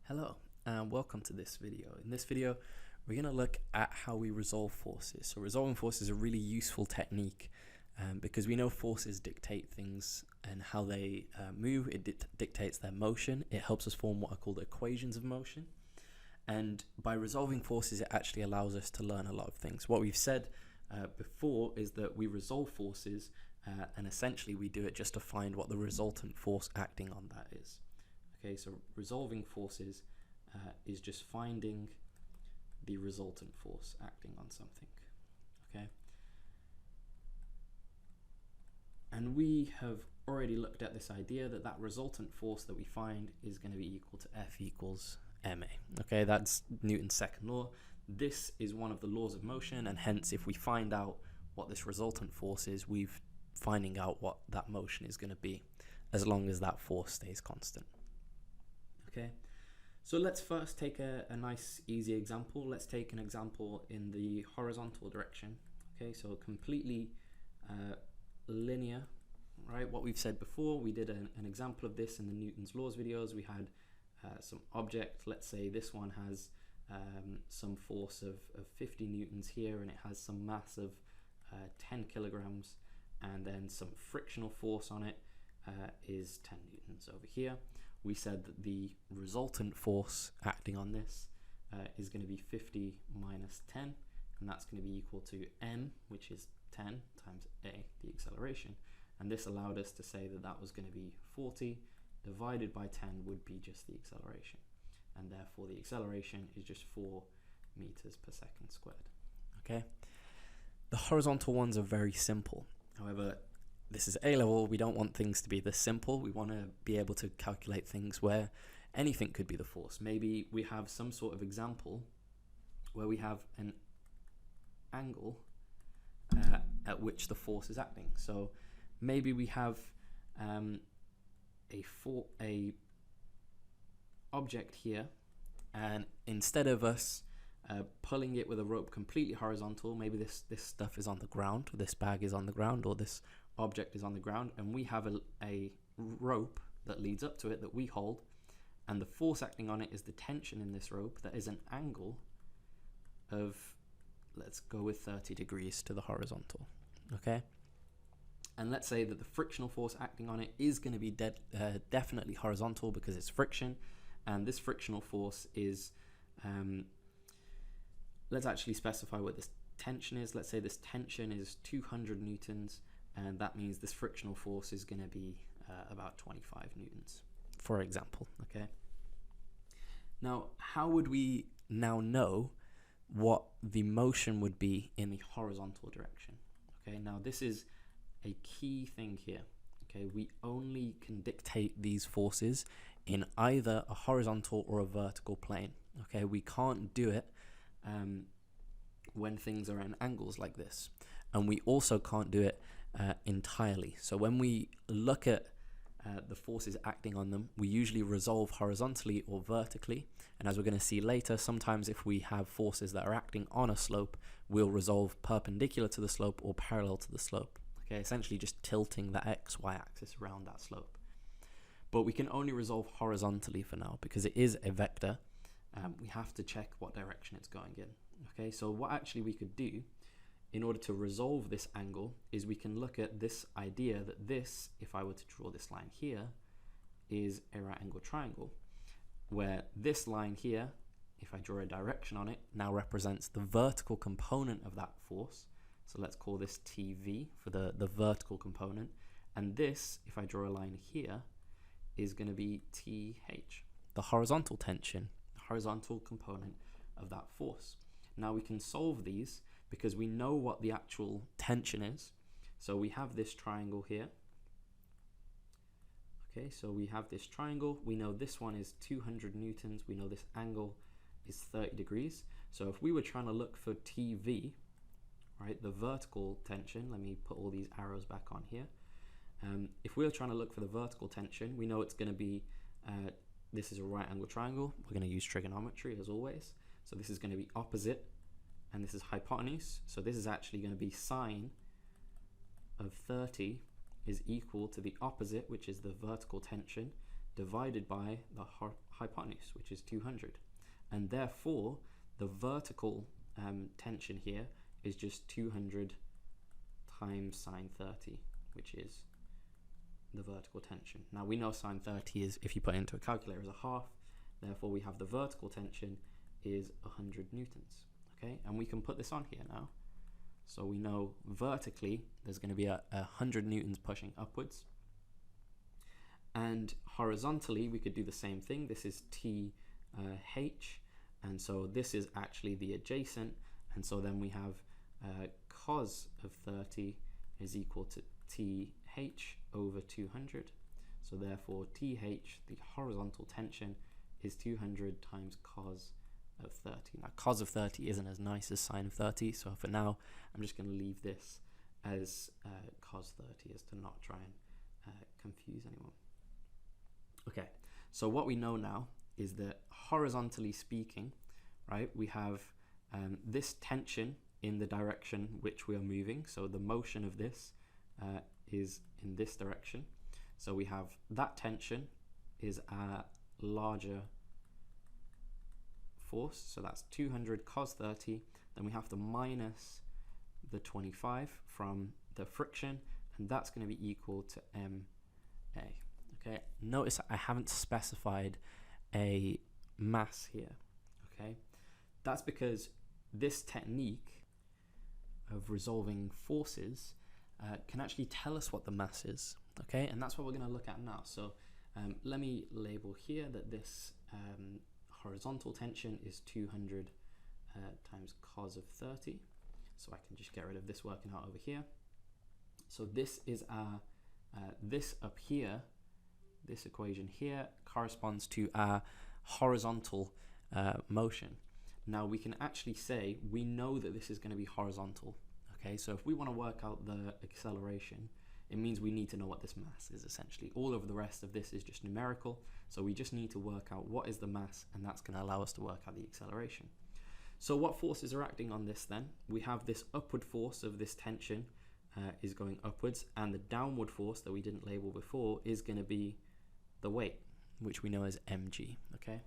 Hello and welcome to this video. In this video, we're going to look at how we resolve forces. So resolving forces is a really useful technique because we know forces dictate things and how they move. It dictates their motion. It helps us form what are called equations of motion. And by resolving forces, it actually allows us to learn a lot of things. What we've said before is that we resolve forces and essentially we do it just to find what the resultant force acting on that is. Okay, so resolving forces is just finding the resultant force acting on something. Okay, and we have already looked at this idea that that resultant force that we find is going to be equal to F equals ma. Okay, that's Newton's second law. This is one of the laws of motion, and hence if we find out what this resultant force is, we're finding out what that motion is going to be as long as that force stays constant. Okay, so let's first take a nice easy example. Let's take an example in the horizontal direction. Okay, so completely linear, right? What we've said before, we did an example of this in the Newton's laws videos. We had some object, let's say this one has some force of 50 newtons here, and it has some mass of 10 kilograms, and then some frictional force on it is 10 newtons over here. We said that the resultant force acting on this is going to be 50 minus 10, and that's going to be equal to m, which is 10 times a, the acceleration. And this allowed us to say that that was going to be 40 divided by 10 would be just the acceleration. And therefore the acceleration is just 4 meters per second squared. Okay. The horizontal ones are very simple. However, this is A-level, we don't want things to be this simple. We want to be able to calculate things where anything could be the force. Maybe we have some sort of example where we have an angle at which the force is acting. So maybe we have a object here, and instead of us pulling it with a rope completely horizontal, maybe this stuff is on the ground, this bag is on the ground, or this object is on the ground, and we have a rope that leads up to it that we hold, and the force acting on it is the tension in this rope that is an angle of, let's go with 30 degrees to the horizontal. Okay, and let's say that the frictional force acting on it is going to be definitely horizontal because it's friction, and this frictional force is let's actually specify what this tension is. Let's say this tension is 200 newtons, and that means this frictional force is going to be about 25 newtons, for example. Okay. Now, how would we now know what the motion would be in the horizontal direction? Okay. Now, this is a key thing here. Okay. We only can dictate these forces in either a horizontal or a vertical plane. Okay. We can't do it when things are in angles like this, and we also can't do it entirely. So when we look at the forces acting on them, we usually resolve horizontally or vertically, and as we're going to see later, sometimes if we have forces that are acting on a slope, we'll resolve perpendicular to the slope or parallel to the slope. Okay, essentially just tilting the XY axis around that slope. But we can only resolve horizontally for now because it is a vector. We have to check what direction it's going in. Okay, so what actually we could do in order to resolve this angle is we can look at this idea that this, if I were to draw this line here, is a right angle triangle, where this line here, if I draw a direction on it, now represents the vertical component of that force. So let's call this TV for the vertical component. And this, if I draw a line here, is going to be TH, the horizontal tension, the horizontal component of that force. Now we can solve these because we know what the actual tension is. So we have this triangle here. Okay, so we have this triangle. We know this one is 200 newtons. We know this angle is 30 degrees. So if we were trying to look for TV, right, the vertical tension, let me put all these arrows back on here. If we were trying to look for the vertical tension, we know it's going to be, this is a right angle triangle. We're going to use trigonometry as always. So this is going to be opposite, and this is hypotenuse. So this is actually going to be sine of 30 is equal to the opposite, which is the vertical tension, divided by the hypotenuse, which is 200. And therefore, the vertical tension here is just 200 times sine 30, which is the vertical tension. Now we know sine 30 is, if you put it into a calculator, is a half. Therefore, we have the vertical tension is 100 newtons. Okay, and we can put this on here now. So we know vertically there's going to be a 100 newtons pushing upwards. And horizontally, we could do the same thing. This is TH, and so this is actually the adjacent. And so then we have cos of 30 is equal to TH over 200. So therefore, TH, the horizontal tension, is 200 times cos of 30. Now, cos of 30 isn't as nice as sine of 30, so for now, I'm just going to leave this as cos 30 as to not try and confuse anyone. Okay, so what we know now is that horizontally speaking, right, we have this tension in the direction which we are moving. So the motion of this is in this direction. So we have that tension is a larger force. So that's 200 cos 30. Then we have to minus the 25 from the friction, and that's going to be equal to MA. Okay, notice I haven't specified a mass here. Okay, that's because this technique of resolving forces can actually tell us what the mass is. Okay, and that's what we're going to look at now. So let me label here that this horizontal tension is 200 times cos of 30. So I can just get rid of this working out over here. So this is our, this up here, this equation here corresponds to our horizontal motion. Now we can actually say we know that this is going to be horizontal. Okay, so if we want to work out the acceleration, it means we need to know what this mass is essentially. All of the rest of this is just numerical, so we just need to work out what is the mass, and that's going to allow us to work out the acceleration. So what forces are acting on this then? We have this upward force of this tension is going upwards, and the downward force that we didn't label before is going to be the weight, which we know as mg. Okay,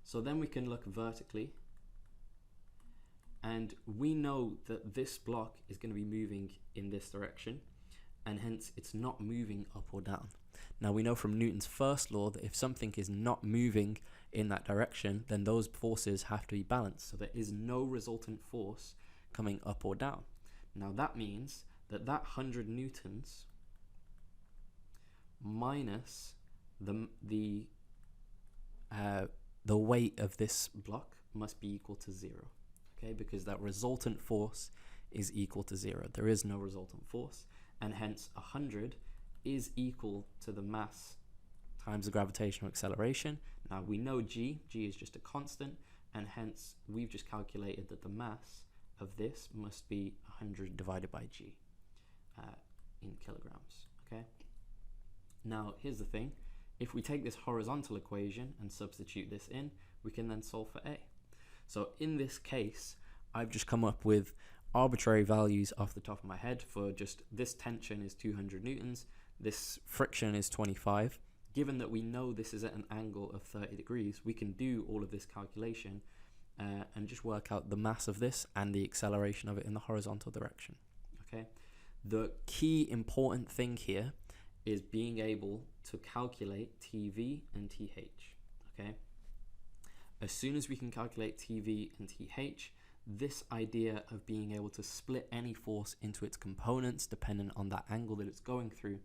so then we can look vertically, and we know that this block is going to be moving in this direction, and hence it's not moving up or down. Now we know from Newton's first law that if something is not moving in that direction, then those forces have to be balanced, so there is no resultant force coming up or down. Now that means that that 100 newtons minus the weight of this block must be equal to 0. Okay, because that resultant force is equal to 0. There is no resultant force, and hence 100 is equal to the mass times the gravitational acceleration. Now we know g is just a constant, and hence we've just calculated that the mass of this must be 100 divided by g in kilograms. Okay. Now here's the thing, if we take this horizontal equation and substitute this in, we can then solve for A. So in this case, I've just come up with arbitrary values off the top of my head for just this tension is 200 newtons, this friction is 25. Given that we know this is at an angle of 30 degrees, we can do all of this calculation and just work out the mass of this and the acceleration of it in the horizontal direction. Okay. The key important thing here is being able to calculate TV and TH. Okay. As soon as we can calculate TV and TH, this idea of being able to split any force into its components dependent on that angle that it's going through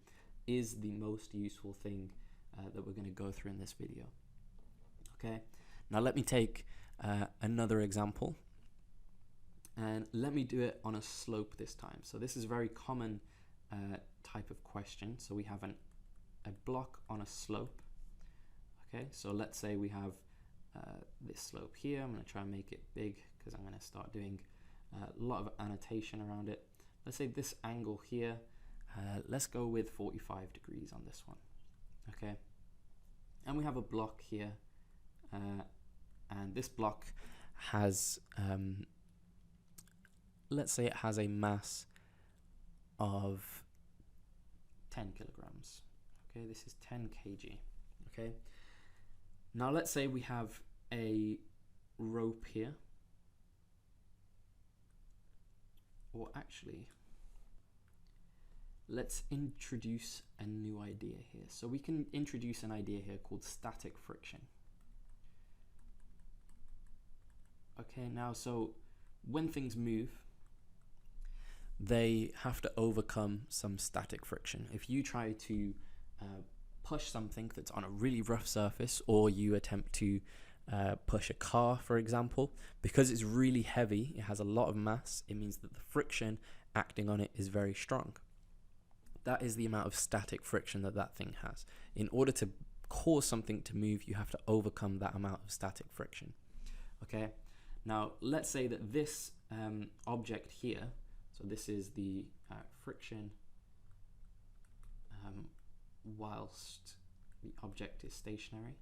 is the most useful thing that we're going to go through in this video. Okay, now let me take another example, and let me do it on a slope this time. So this is a very common type of question. So we have a block on a slope. Okay, so let's say we have this slope here. I'm going to try and make it big because I'm going to start doing a lot of annotation around it. Let's say this angle here, let's go with 45 degrees on this one. Okay, and we have a block here, and this block has let's say it has a mass of 10 kilograms. Okay, this is 10 kg. Okay, Now let's say we have a rope here, or actually, let's introduce a new idea here. So we can introduce an idea here called static friction. Okay, now so when things move, they have to overcome some static friction. If you try to push something that's on a really rough surface, or you attempt to push a car, for example, because it's really heavy, it has a lot of mass, it means that the friction acting on it is very strong. That is the amount of static friction that that thing has. In order to cause something to move, you have to overcome that amount of static friction. Okay, now let's say that this object here, so this is the friction whilst the object is stationary.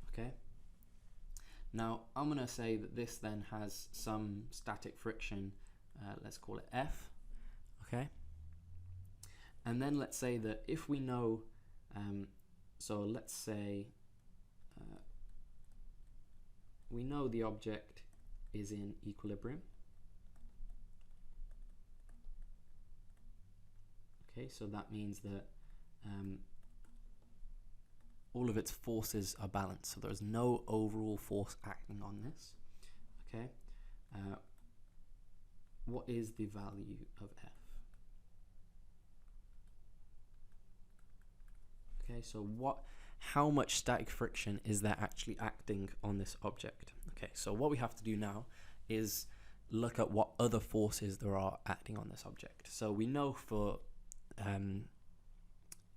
Okay. Now I'm going to say that this then has some static friction, let's call it F. Okay. And then let's say that if we know, so let's say we know the object is in equilibrium. Okay, so that means that all of its forces are balanced, so there's no overall force acting on this. Okay, what is the value of F? Okay, so how much static friction is there actually acting on this object? Okay, so what we have to do now is look at what other forces there are acting on this object. So we know for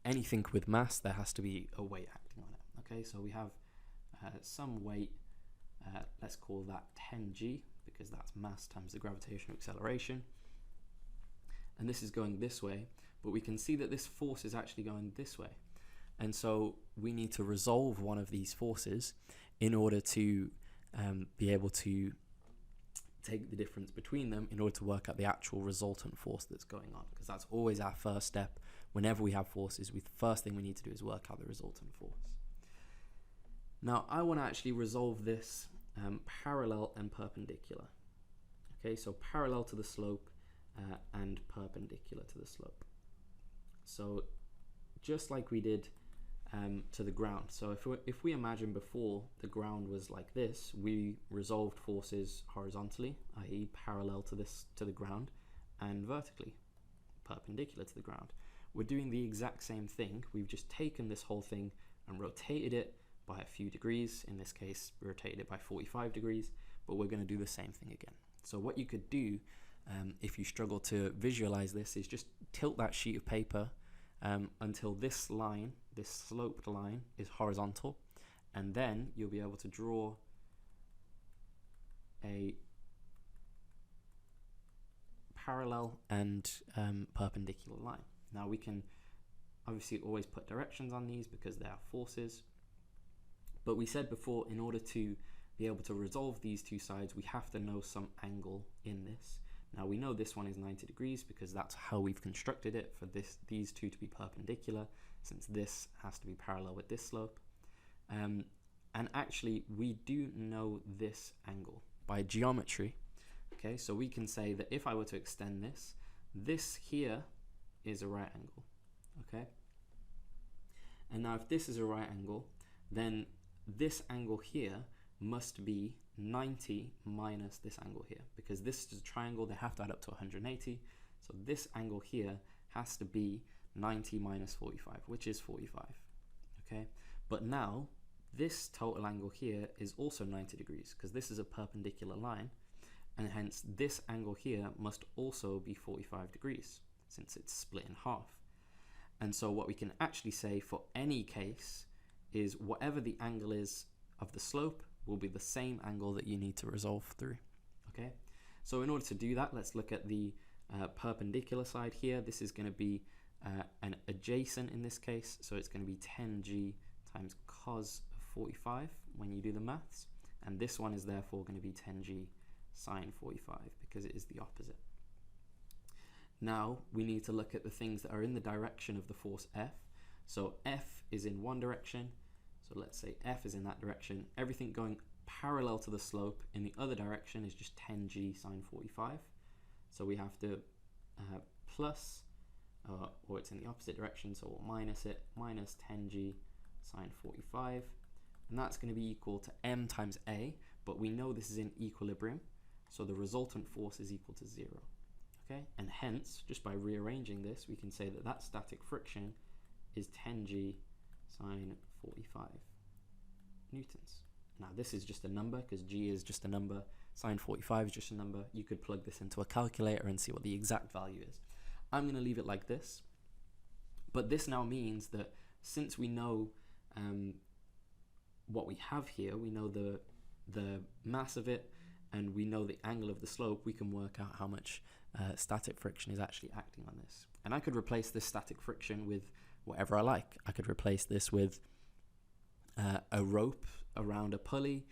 anything with mass, there has to be a weight acting on it. Okay, so we have some weight, let's call that 10g, because that's mass times the gravitational acceleration. And this is going this way, but we can see that this force is actually going this way. And so we need to resolve one of these forces in order to be able to take the difference between them in order to work out the actual resultant force that's going on, because that's always our first step. Whenever we have forces, the first thing we need to do is work out the resultant force. Now I want to actually resolve this parallel and perpendicular. Okay, so parallel to the slope and perpendicular to the slope. So just like we did to the ground. So if we imagine before the ground was like this, we resolved forces horizontally, i.e. parallel to the ground, and vertically, perpendicular to the ground. We're doing the exact same thing. We've just taken this whole thing and rotated it by a few degrees. In this case, rotated it by 45 degrees, but we're going to do the same thing again. So what you could do, if you struggle to visualize this, is just tilt that sheet of paper until this line, this sloped line, is horizontal, and then you'll be able to draw a parallel and perpendicular line. Now we can obviously always put directions on these because they are forces, but we said before, in order to be able to resolve these two sides, we have to know some angle in this. Now we know this one is 90 degrees because that's how we've constructed it for these two to be perpendicular, since this has to be parallel with this slope. And actually we do know this angle by geometry. Okay, so we can say that if I were to extend this here is a right angle. Okay, and now if this is a right angle, then this angle here must be 90 minus this angle here, because this is a triangle, they have to add up to 180. So this angle here has to be 90 minus 45, which is 45. Okay, but now this total angle here is also 90 degrees because this is a perpendicular line, and hence this angle here must also be 45 degrees since it's split in half. And so what we can actually say for any case is whatever the angle is of the slope will be the same angle that you need to resolve through. Okay, so in order to do that, let's look at the perpendicular side here. This is going to be an adjacent in this case, so it's going to be 10g times cos of 45 when you do the maths, and this one is therefore going to be 10g sine 45 because it is the opposite. Now we need to look at the things that are in the direction of the force F. So F is in one direction. So let's say F is in that direction. Everything going parallel to the slope in the other direction is just 10g sine 45. So we have to plus, or it's in the opposite direction, so we'll minus it, minus 10g sine 45. And that's going to be equal to m times a, but we know this is in equilibrium, so the resultant force is equal to 0. Okay, and hence, just by rearranging this, we can say that that static friction is 10g sine 45 newtons. Now this is just a number, because g is just a number, sine 45 is just a number. You could plug this into a calculator and see what the exact value is. I'm going to leave it like this, but this now means that since we know what we have here, we know the mass of it, and we know the angle of the slope, we can work out how much static friction is actually acting on this. And I could replace this static friction with whatever I like. I could replace this with a rope around a pulley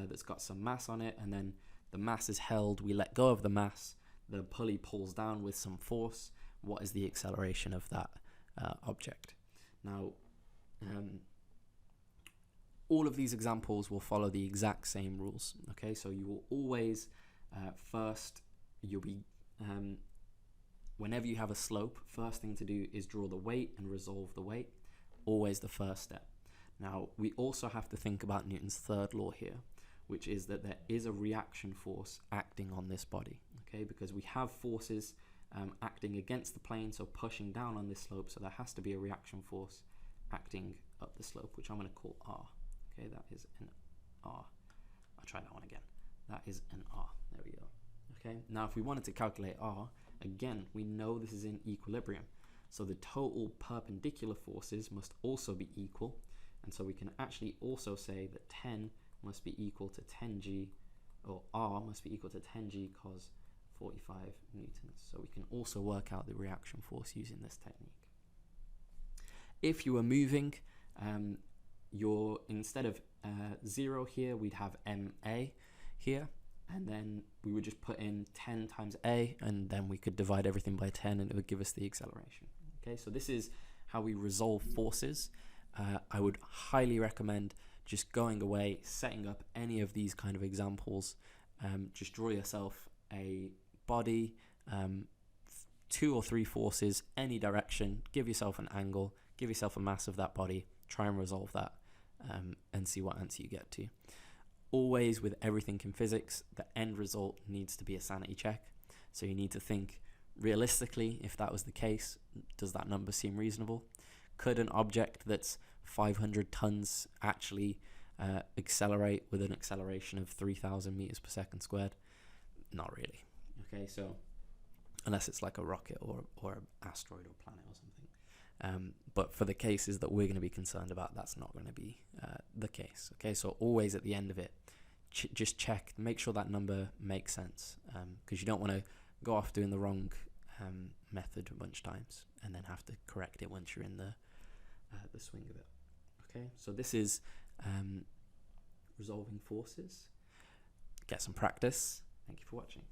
that's got some mass on it, and then the mass is held, we let go of the mass, the pulley pulls down with some force. What is the acceleration of that object? Now, all of these examples will follow the exact same rules. Okay, so you will always whenever you have a slope, first thing to do is draw the weight and resolve the weight. Always the first step. Now, we also have to think about Newton's third law here, which is that there is a reaction force acting on this body, okay? Because we have forces acting against the plane, so pushing down on this slope, so there has to be a reaction force acting up the slope, which I'm going to call R. Okay, that is an R. I'll try that one again. That is an R. There we go. Okay, now if we wanted to calculate R, again, we know this is in equilibrium, so the total perpendicular forces must also be equal. And so we can actually also say that 10 must be equal to 10g, or R must be equal to 10g cos 45 newtons. So we can also work out the reaction force using this technique. If you were moving, instead of 0 here, we'd have ma here, and then we would just put in 10 times a, and then we could divide everything by 10 and it would give us the acceleration. Okay, so this is how we resolve forces. I would highly recommend just going away, setting up any of these kind of examples. Just draw yourself a body, 2 or 3 forces, any direction, give yourself an angle, give yourself a mass of that body, try and resolve that, and see what answer you get to. Always with everything in physics, the end result needs to be a sanity check. So you need to think realistically, if that was the case, does that number seem reasonable? Could an object that's 500 tons actually accelerate with an acceleration of 3,000 meters per second squared? Not really. Okay, so unless it's like a rocket or an asteroid or planet or something. But for the cases that we're going to be concerned about, that's not going to be the case. Okay, so always at the end of it, just check, make sure that number makes sense, because you don't want to go off doing the wrong method a bunch of times and then have to correct it once you're in the swing of it. Okay, so this is resolving forces. Get some practice. Thank you for watching.